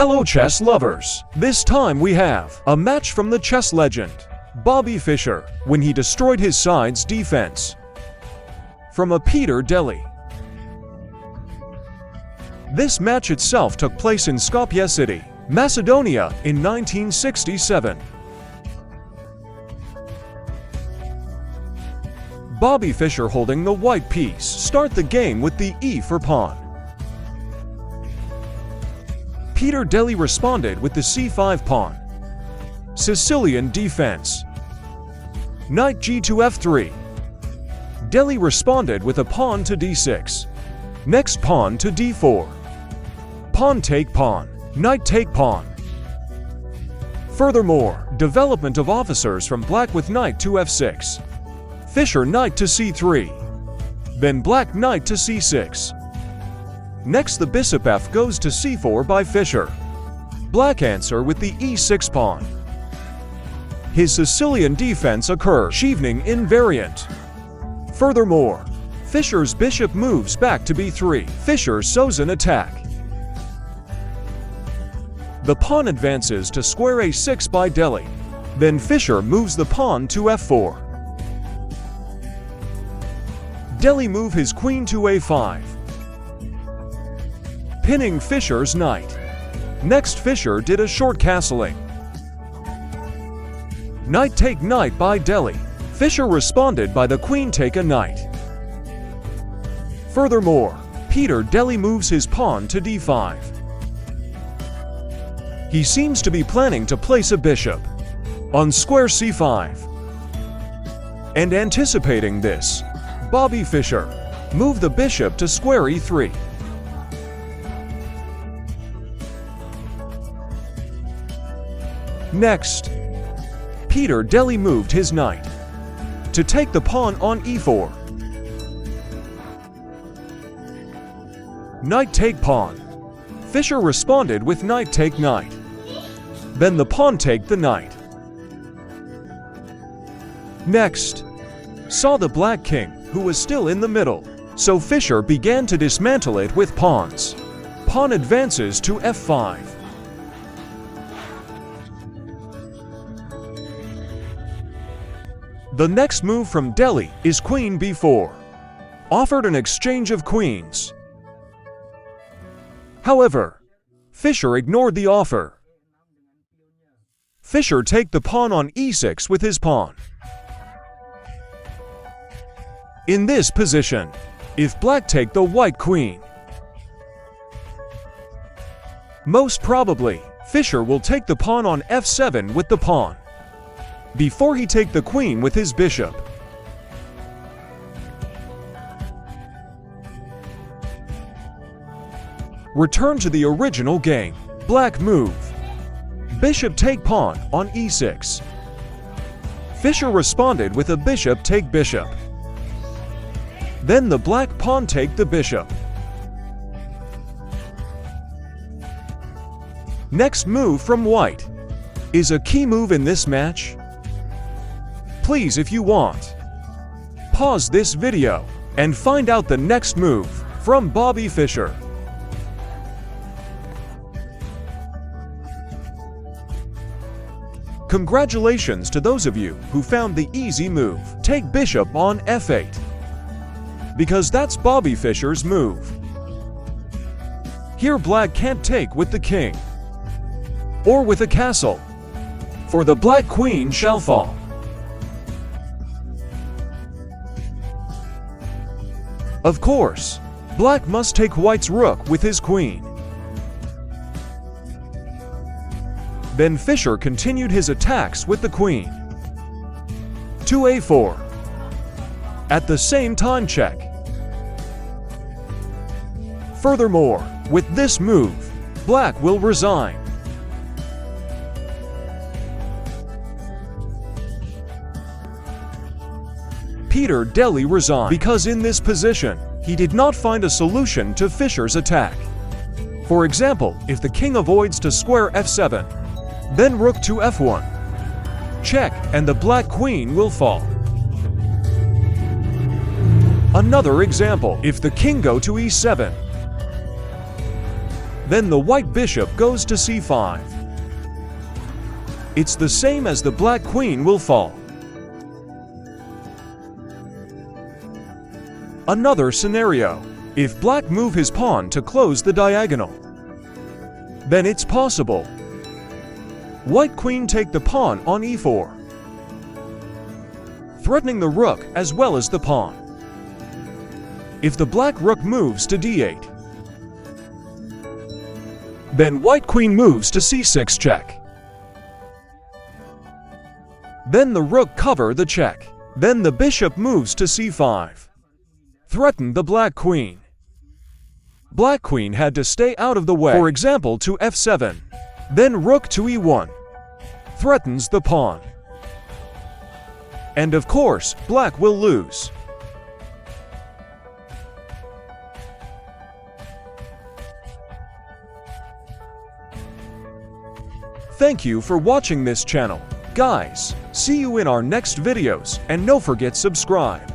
Hello chess lovers! This time we have a match from the chess legend, Bobby Fischer, when he destroyed his side's defense from a Fisher and Dely. This match itself took place in Skopje City, Macedonia in 1967. Bobby Fischer holding the white piece start the game with the e4 pawn. Fisher and Dely responded with the c5 pawn. Sicilian defense. Knight g2 f3. Dely responded with a pawn to d6. Next pawn to d4. Pawn take pawn. Knight take pawn. Furthermore, development of officers from black with knight to f6. Fischer knight to c3. Then black knight to c6. Next the bishop f goes to c4 by Fischer. Black answer with the e6 pawn. His Sicilian defense occurs, evening invariant. Furthermore, Fischer's bishop moves back to b3. Fischer sows an attack. The pawn advances to square a6 by Dely. Then Fischer moves the pawn to f4. Dely move his queen to a5. Pinning Fischer's knight. Next Fischer did a short castling. Knight take knight by Dely. Fischer responded by the queen take a knight. Furthermore, Fischer and Dely moves his pawn to d5. He seems to be planning to place a bishop on square c5. And anticipating this, Bobby Fischer moved the bishop to square e3. Next, Fischer and Dely moved his knight to take the pawn on e4. Knight take pawn. Fischer responded with knight take knight. Then the pawn take the knight. Next, saw the black king, who was still in the middle, so Fischer began to dismantle it with pawns. Pawn advances to f5. The next move from Dely is queen b4. Offered an exchange of queens. However, Fischer ignored the offer. Fischer take the pawn on e6 with his pawn. In this position, if black take the white queen, most probably, Fischer will take the pawn on f7 with the pawn, before he take the queen with his bishop. Return to the original game. Black move. Bishop take pawn on e6. Fischer responded with a bishop take bishop. Then the black pawn take the bishop. Next move from white is a key move in this match. Please, if you want, pause this video and find out the next move from Bobby Fischer. Congratulations to those of you who found the easy move. Take bishop on f8. Because that's Bobby Fischer's move. Here black can't take with the king or with a castle, for the black queen shall fall. Of course, black must take white's rook with his queen. Then Fischer continued his attacks with the queen to a4. At the same time check. Furthermore, with this move, black will resign. Fischer and Dely resigned because in this position, he did not find a solution to Fischer's attack. For example, if the king avoids to square f7, then rook to f1. Check, and the black queen will fall. Another example, if the king go to e7, Then the white bishop goes to c5. It's the same as the black queen will fall. Another scenario. If black move his pawn to close the diagonal, then it's possible. White queen take the pawn on e4, threatening the rook as well as the pawn. If the black rook moves to d8, then white queen moves to c6 check. Then the rook cover the check. Then the bishop moves to c5, threaten the black queen. Black queen had to stay out of the way, for example to f7. Then rook to e1, threatens the pawn. And of course, black will lose. Thank you for watching this channel. Guys, see you in our next videos, and don't forget subscribe.